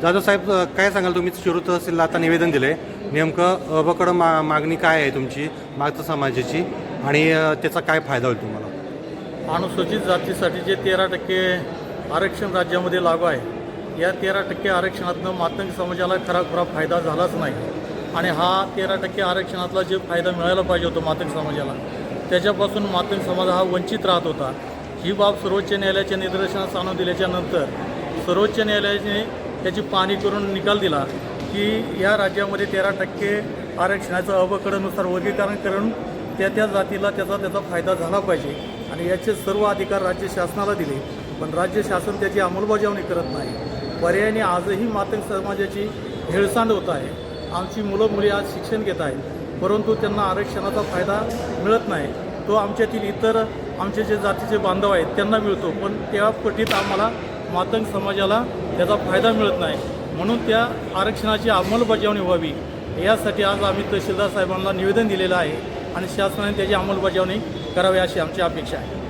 जाधव साहेब, काय सांगाल तुम्ही? शिरूर तहसीलला आता निवेदन दिले, नेमकं अबकडं मागणी काय आहे तुमची मागचं समाजाची, आणि त्याचा काय फायदा होईल तुम्हाला? अनुसूचित जातीसाठी जे 13% आरक्षण राज्यामध्ये लागू आहे, या 13% आरक्षणातनं मातंग समाजाला खरा फायदा झालाच नाही. आणि हा 13% आरक्षणातला जे फायदा मिळायला पाहिजे होता मातंग समाजाला, त्याच्यापासून मातंग समाज हा वंचित राहत होता. ही बाब सर्वोच्च न्यायालयाच्या निदर्शनास आणून दिल्याच्या नंतर सर्वोच्च न्यायालयाने त्याची पाहणी करून निकाल दिला की या राज्यामध्ये 13% आरक्षणाचं अबकडनुसार वर्गीकरण करून त्या जातीला त्याचा फायदा झाला पाहिजे, आणि याचे सर्व अधिकार राज्य शासनाला दिले. पण राज्य शासन त्याची अंमलबजावणी करत नाही. पर्यायाने आजही मातंग समाजाची हेळसांड होत आहे. आमची मुलं मुली आज शिक्षण घेत आहेत, परंतु त्यांना आरक्षणाचा फायदा मिळत नाही. तो आमच्यातील इतर आमचे जे जातीचे बांधव आहेत त्यांना मिळतो, पण त्या पटीत आम्हाला मातंग समाजाला त्याचा फायदा मिळत नाही. म्हणून त्या आरक्षणाची अंमलबजावणी व्हावी यासाठी आज आम्ही तहसीलदार साहेबांना निवेदन दिलेलं आहे, आणि शासनाने त्याची अंमलबजावणी करावी अशी आमची अपेक्षा आहे.